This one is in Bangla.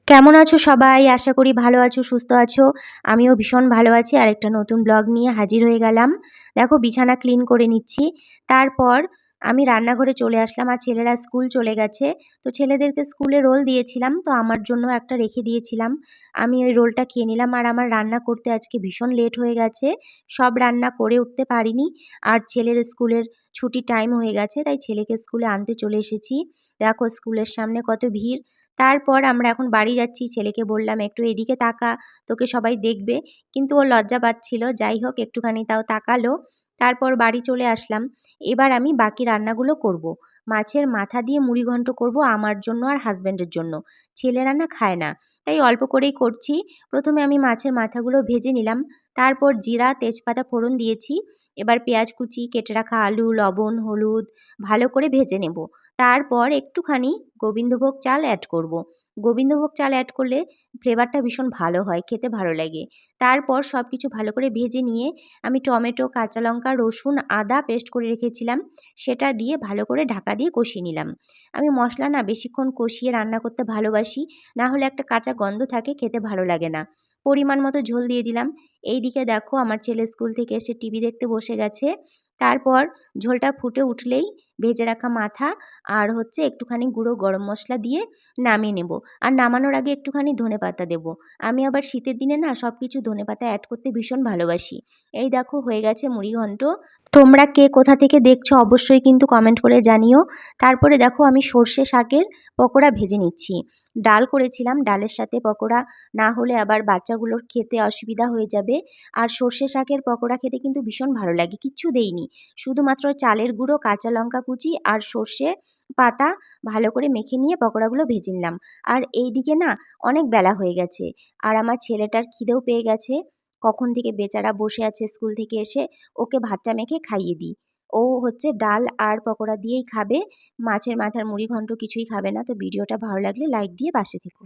কেমন আছো সবাই? আশা করি ভালো আছো, সুস্থ আছো। আমিও ভীষণ ভালো আছি। আরেকটা নতুন ব্লগ নিয়ে হাজির হয়ে গেলাম। দেখো বিছানা ক্লিন করে নিচ্ছি। তারপর আমি রান্নাঘরে চলে আসলাম। আর ছেলেরা স্কুল চলে গেছে। তো ছেলেদেরকে স্কুলে রোল দিয়েছিলাম, তো আমার জন্য একটা রেখে দিয়েছিলাম। আমি ওই রোলটা খেয়ে নিলাম। আর আমার রান্না করতে আজকে ভীষণ লেট হয়ে গেছে। সব রান্না করে উঠতে পারিনি। আর ছেলের স্কুলের ছুটির টাইম হয়ে গেছে, তাই ছেলেকে স্কুলে আনতে চলে এসেছি। দেখো স্কুলের সামনে কত ভিড়। তারপর আমরা এখন বাড়ি যাচ্ছি। ছেলেকে বললাম, একটু এদিকে তাকা, তোকে সবাই দেখবে। কিন্তু ও লজ্জা পাচ্ছিল। যাই হোক, একটুখানি তাও তাকালো। তারপর বাড়ি চলে আসলাম। এবার আমি বাকি রান্নাগুলো করব। মাছের মাথা দিয়ে মুড়িঘণ্ট করব আমার জন্য আর হাজব্যান্ডের জন্য। ছেলেরা না খায় না, তাই অল্প করেই করছি। প্রথমে আমি মাছের মাথাগুলো ভেজে নিলাম। তারপর জিরা তেজপাতা ফোড়ন দিয়েছি। এবার পেঁয়াজ কুচি, কেটে রাখা আলু, লবণ, হলুদ ভালো করে ভেজে নেব। তারপর একটুখানি গোবিন্দভোগ চাল অ্যাড করব। গোবিন্দভোগ চাল অ্যাড করলে ফ্লেভারটা ভীষণ ভালো হয়, খেতে ভালো লাগে। তারপর সব কিছু ভালো করে ভেজে নিয়ে আমি টমেটো, কাঁচা লঙ্কা, রসুন, আদা পেস্ট করে রেখেছিলাম, সেটা দিয়ে ভালো করে ঢাকা দিয়ে কষিয়ে নিলাম। আমি মশলা না বেশিক্ষণ কষিয়ে রান্না করতে ভালোবাসি, না হলে একটা কাঁচা গন্ধ থাকে, খেতে ভালো লাগে না। পরিমাণ মতো ঝোল দিয়ে দিলাম। এইদিকে দেখো আমার ছেলে স্কুল থেকে এসে টিভি দেখতে বসে গেছে। তারপর ঝোলটা ফুটে উঠলেই ভেজে রাখা মাথা আর একটুখানি গুঁড়ো গরম মশলা দিয়ে নামিয়ে নেব। আর নামানোর আগে একটুখানি ধনেপাতা দেব। আমি আবার শীতের দিনে না সব কিছু ধনেপাতা অ্যাড করতে ভীষণ ভালোবাসি। এই দেখো হয়ে গেছে মুড়িঘণ্ট। তোমরা কে কোথা থেকে দেখছো অবশ্যই কিন্তু কমেন্ট করে জানিও। তারপরে দেখো আমি সর্ষে শাকের পকোড়া ভেজে নিচ্ছি। ডাল করেছিলাম, ডালের সাথে পকোড়া না হলে আবার বাচ্চাগুলোর খেতে অসুবিধা হয়ে যাবে। আর সর্ষে শাকের পকোড়া খেতে কিন্তু ভীষণ ভালো লাগে। কিচ্ছু দেইনি, শুধুমাত্র চালের গুঁড়ো, কাঁচা লঙ্কা কুচি আর সর্ষে পাতা ভালো করে মেখে নিয়ে পকোড়াগুলো ভেজে নিলাম। আর এই দিকে না অনেক বেলা হয়ে গেছে, আর আমার ছেলেটার খিদেও পেয়ে গেছে। কখন থেকে বেচারা বসে আছে স্কুল থেকে এসে, ওকে ভাতটা মেখে খাইয়ে দিই। ও ডাল আর পকোড়া দিয়েই খাবে, মাছের মাথার মুড়িঘণ্ট কিছুই খাবে না। তো ভিডিওটা ভালো লাগলে লাইক দিয়ে পাশে থেকো।